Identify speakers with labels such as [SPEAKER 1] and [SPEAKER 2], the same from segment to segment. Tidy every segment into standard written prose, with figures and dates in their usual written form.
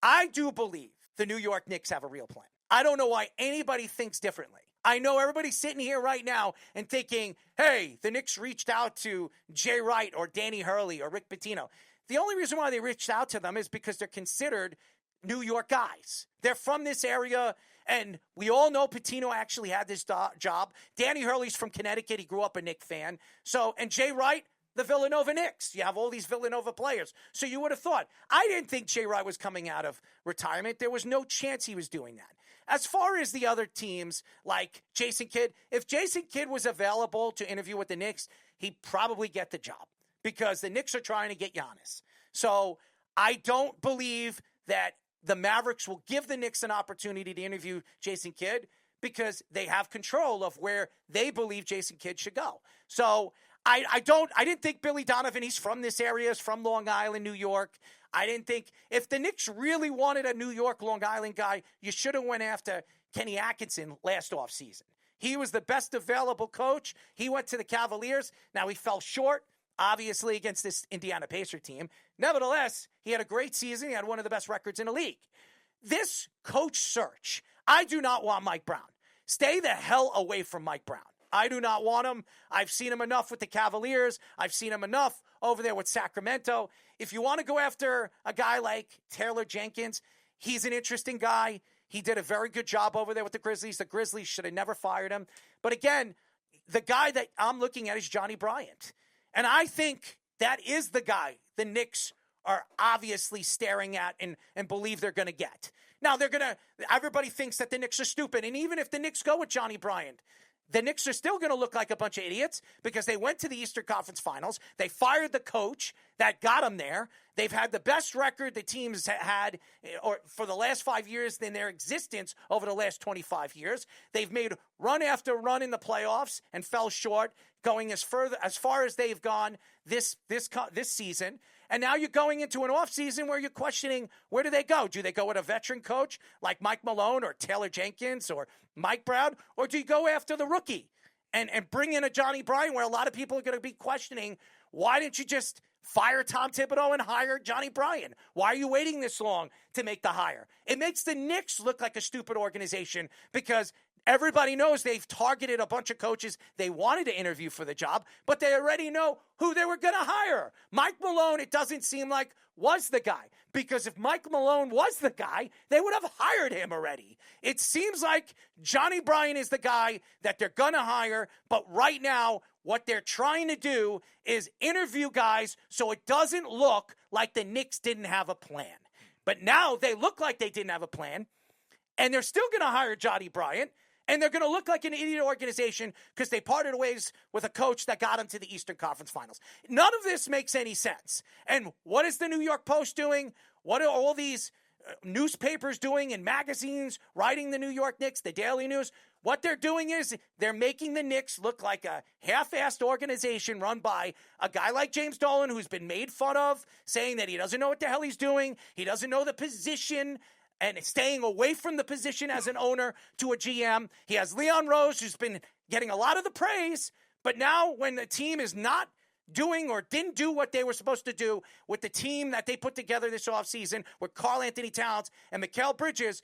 [SPEAKER 1] I do believe the New York Knicks have a real plan. I don't know why anybody thinks differently. I know everybody's sitting here right now and thinking, hey, the Knicks reached out to Jay Wright or Danny Hurley or Rick Pitino. The only reason why they reached out to them is because they're considered New York guys. They're from this area, and we all know Pitino actually had this job. Danny Hurley's from Connecticut. He grew up a Knicks fan. And Jay Wright, the Villanova Knicks. You have all these Villanova players. So you would have thought. I didn't think Jay Wright was coming out of retirement. There was no chance he was doing that. As far as the other teams, like Jason Kidd, if Jason Kidd was available to interview with the Knicks, he'd probably get the job because the Knicks are trying to get Giannis. So I don't believe that the Mavericks will give the Knicks an opportunity to interview Jason Kidd because they have control of where they believe Jason Kidd should go. So I didn't think Billy Donovan, he's from this area, is from Long Island, New York. I didn't think if the Knicks really wanted a New York, Long Island guy, you should have went after Kenny Atkinson last offseason. He was the best available coach. He went to the Cavaliers. Now he fell short, obviously, against this Indiana Pacer team. Nevertheless, he had a great season. He had one of the best records in the league. This coach search, I do not want Mike Brown. Stay the hell away from Mike Brown. I do not want him. I've seen him enough with the Cavaliers. I've seen him enough over there with Sacramento. If you want to go after a guy like Taylor Jenkins, he's an interesting guy. He did a very good job over there with the Grizzlies. The Grizzlies should have never fired him. But again, the guy that I'm looking at is Johnnie Bryant. And I think that is the guy the Knicks are obviously staring at and believe they're going to get. Now, everybody thinks that the Knicks are stupid. And even if the Knicks go with Johnnie Bryant, the Knicks are still going to look like a bunch of idiots because they went to the Eastern Conference Finals. They fired the coach that got them there. They've had the best record the teams had for the last 5 years in their existence over the last 25 years. They've made run after run in the playoffs and fell short, going as far as they've gone this season. And now you're going into an offseason where you're questioning, where do they go? Do they go with a veteran coach like Mike Malone or Taylor Jenkins or Mike Brown? Or do you go after the rookie and bring in a Johnnie Bryant where a lot of people are going to be questioning, why didn't you just fire Tom Thibodeau and hire Johnnie Bryant? Why are you waiting this long to make the hire? It makes the Knicks look like a stupid organization because everybody knows they've targeted a bunch of coaches they wanted to interview for the job, but they already know who they were going to hire. Mike Malone, it doesn't seem like, was the guy. Because if Mike Malone was the guy, they would have hired him already. It seems like Johnnie Bryant is the guy that they're going to hire, but right now, what they're trying to do is interview guys so it doesn't look like the Knicks didn't have a plan. But now they look like they didn't have a plan, and they're still going to hire Johnnie Bryant. And they're going to look like an idiot organization because they parted ways with a coach that got them to the Eastern Conference Finals. None of this makes any sense. And what is the New York Post doing? What are all these newspapers doing and magazines writing the New York Knicks, the Daily News? What they're doing is they're making the Knicks look like a half-assed organization run by a guy like James Dolan, who's been made fun of, saying that he doesn't know what the hell he's doing. He doesn't know the position and staying away from the position as an owner to a GM. He has Leon Rose, who's been getting a lot of the praise, but now when the team is not doing or didn't do what they were supposed to do with the team that they put together this offseason with Karl Anthony Towns and Mikal Bridges,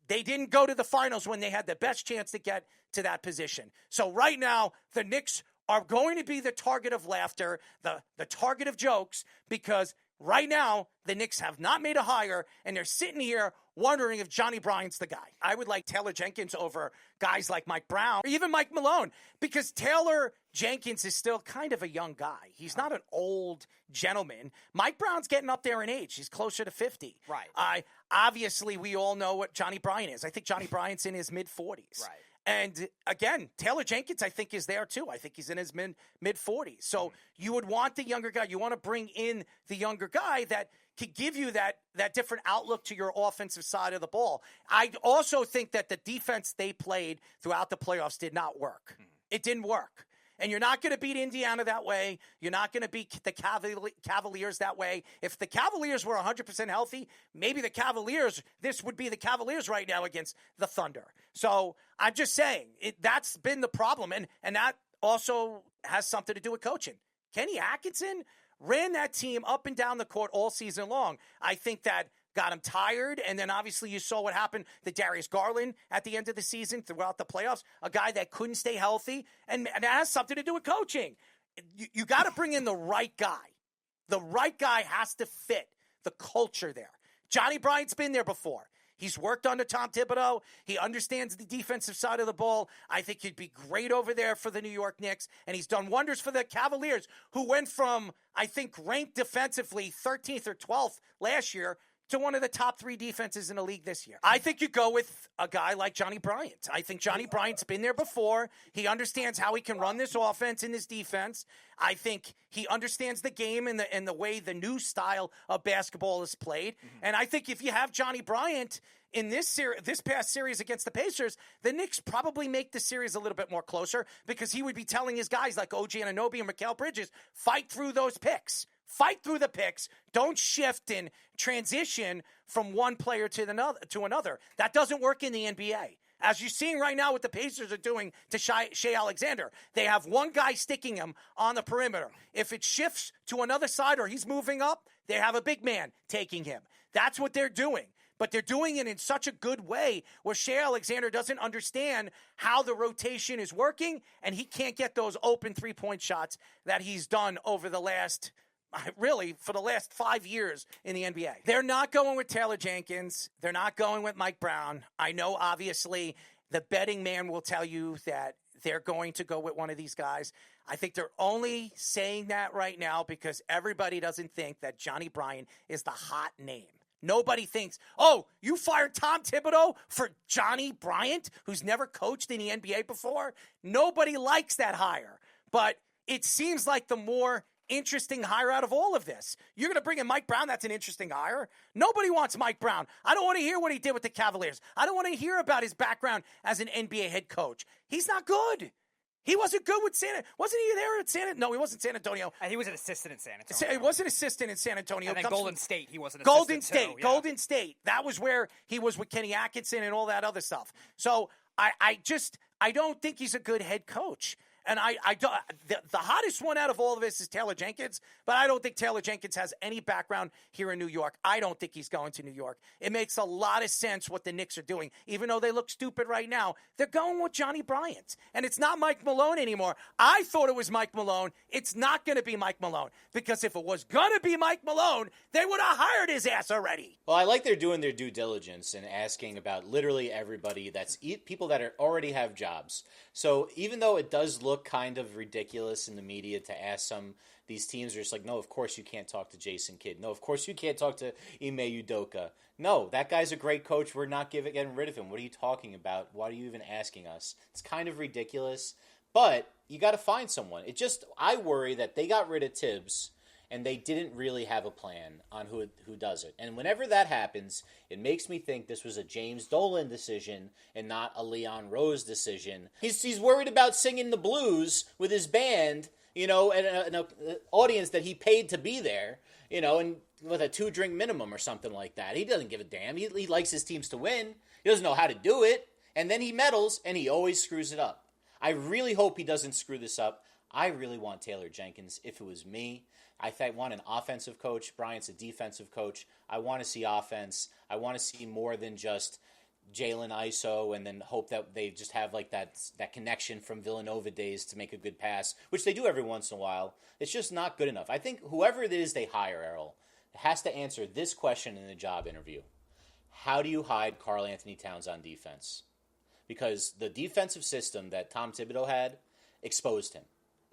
[SPEAKER 1] they didn't go to the finals when they had the best chance to get to that position. So right now, the Knicks are going to be the target of laughter, the target of jokes, because right now, the Knicks have not made a hire, and they're sitting here wondering if Johnnie Bryant's the guy. I would like Taylor Jenkins over guys like Mike Brown, or even Mike Malone, because Taylor Jenkins is still kind of a young guy. He's not an old gentleman. Mike Brown's getting up there in age. He's closer to 50.
[SPEAKER 2] Right.
[SPEAKER 1] Obviously, we all know what Johnnie Bryant is. I think Johnnie Bryant's in his mid-40s.
[SPEAKER 2] Right.
[SPEAKER 1] And again, Taylor Jenkins, I think, is there too. I think he's in his mid-40s. So you would want the younger guy. You want to bring in the younger guy that could give you that different outlook to your offensive side of the ball. I also think that the defense they played throughout the playoffs did not work. It didn't work. And you're not going to beat Indiana that way. You're not going to beat the Cavaliers that way. If the Cavaliers were 100% healthy, maybe this would be the Cavaliers right now against the Thunder. So I'm just saying, that's been the problem. And that also has something to do with coaching. Kenny Atkinson ran that team up and down the court all season long. I think that got him tired, and then obviously you saw what happened to Darius Garland at the end of the season throughout the playoffs, a guy that couldn't stay healthy, and that has something to do with coaching. You got to bring in the right guy. The right guy has to fit the culture there. Johnnie Bryant's been there before. He's worked under Tom Thibodeau. He understands the defensive side of the ball. I think he'd be great over there for the New York Knicks, and he's done wonders for the Cavaliers, who went from, I think, ranked defensively 13th or 12th last year to one of the top 3 defenses in the league this year. I think you go with a guy like Johnnie Bryant. I think Johnnie Bryant's been there before. He understands how he can run this offense and this defense. I think he understands the game and the way the new style of basketball is played. Mm-hmm. And I think if you have Johnnie Bryant in this past series against the Pacers, the Knicks probably make the series a little bit more closer, because he would be telling his guys like OG Anunoby and Mikal Bridges, fight through those picks. Fight through the picks. Don't shift and transition from one player to another. That doesn't work in the NBA. As you're seeing right now what the Pacers are doing to Shai Alexander. They have one guy sticking him on the perimeter. If it shifts to another side or he's moving up, they have a big man taking him. That's what they're doing. But they're doing it in such a good way where Shai Alexander doesn't understand how the rotation is working, and he can't get those open three-point shots that he's done over the last for the last 5 years in the NBA. They're not going with Taylor Jenkins. They're not going with Mike Brown. I know, obviously, the betting man will tell you that they're going to go with one of these guys. I think they're only saying that right now because everybody doesn't think that Johnnie Bryant is the hot name. Nobody thinks, oh, you fired Tom Thibodeau for Johnnie Bryant, who's never coached in the NBA before? Nobody likes that hire. But it seems like the more interesting hire out of all of this. You're going to bring in Mike Brown. That's an interesting hire. Nobody wants Mike Brown. I don't want to hear what he did with the Cavaliers. I don't want to hear about his background as an NBA head coach. He's not good. He wasn't good with Wasn't he there at No, he wasn't San Antonio.
[SPEAKER 2] He was an assistant in San Antonio.
[SPEAKER 1] He was an assistant in San Antonio.
[SPEAKER 2] And then Golden State, he was an
[SPEAKER 1] assistant
[SPEAKER 2] too, yeah.
[SPEAKER 1] Golden State. That was where he was with Kenny Atkinson and all that other stuff. So I don't think he's a good head coach. And the hottest one out of all of this is Taylor Jenkins, but I don't think Taylor Jenkins has any background here in New York. I don't think he's going to New York. It makes a lot of sense what the Knicks are doing. Even though they look stupid right now, they're going with Johnnie Bryant. And it's not Mike Malone anymore. I thought it was Mike Malone. It's not going to be Mike Malone. Because if it was going to be Mike Malone, they would have hired his ass already.
[SPEAKER 3] Well, I like they're doing their due diligence and asking about literally everybody. That's people that already have jobs. So even though it does look kind of ridiculous in the media to ask these teams are just like, no, of course you can't talk to Jason Kidd. No, of course you can't talk to Ime Udoka. No, that guy's a great coach. We're not getting rid of him. What are you talking about? Why are you even asking us? It's kind of ridiculous, but you got to find someone. I worry that they got rid of Tibbs and they didn't really have a plan on who does it. And whenever that happens, it makes me think this was a James Dolan decision and not a Leon Rose decision. He's worried about singing the blues with his band, and an audience that he paid to be there, and with a 2-drink minimum or something like that. He doesn't give a damn. He likes his teams to win. He doesn't know how to do it. And then he meddles, and he always screws it up. I really hope he doesn't screw this up. I really want Taylor Jenkins if it was me. I want an offensive coach. Bryant's a defensive coach. I want to see offense. I want to see more than just Jalen ISO and then hope that they just have like that connection from Villanova days to make a good pass, which they do every once in a while. It's just not good enough. I think whoever it is they hire, Errol, has to answer this question in the job interview. How do you hide Karl Anthony Towns on defense? Because the defensive system that Tom Thibodeau had exposed him,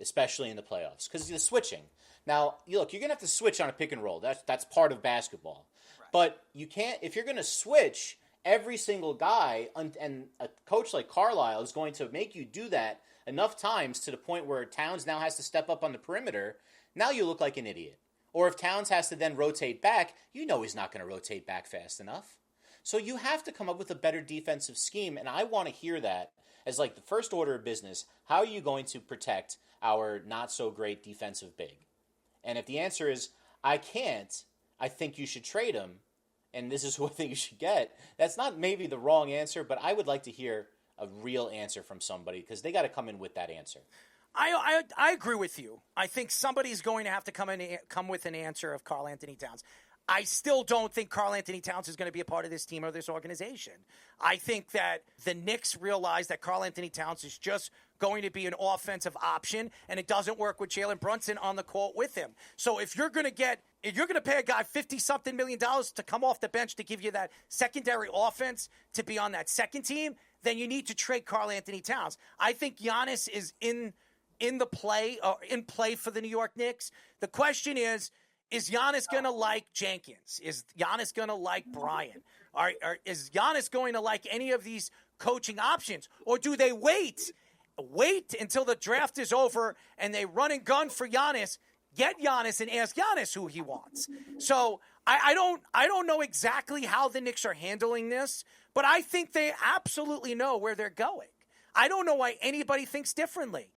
[SPEAKER 3] especially in the playoffs, because the switching. Now, look, you're going to have to switch on a pick and roll. That's part of basketball. Right. But you can't, if you're going to switch every single guy, and a coach like Carlisle is going to make you do that enough times to the point where Towns now has to step up on the perimeter, now you look like an idiot. Or if Towns has to then rotate back, he's not going to rotate back fast enough. So you have to come up with a better defensive scheme, and I want to hear that as like the first order of business. How are you going to protect our not-so-great defensive big? And if the answer is, I can't, I think you should trade him, and this is who I think you should get, that's not maybe the wrong answer, but I would like to hear a real answer from somebody because they got to come in with that answer.
[SPEAKER 1] I agree with you. I think somebody's going to have to come with an answer of Karl Anthony Towns. I still don't think Karl Anthony Towns is going to be a part of this team or this organization. I think that the Knicks realize that Karl Anthony Towns is just going to be an offensive option, and it doesn't work with Jalen Brunson on the court with him. So if you're going to pay a guy $50-something million to come off the bench to give you that secondary offense to be on that second team, then you need to trade Karl Anthony Towns. I think Giannis is in play for the New York Knicks. The question is Giannis going to like Jenkins? Is Giannis going to like Bryant? Is Giannis going to like any of these coaching options? Or do they wait until the draft is over and they run and gun for Giannis, get Giannis and ask Giannis who he wants? So I don't know exactly how the Knicks are handling this, but I think they absolutely know where they're going. I don't know why anybody thinks differently.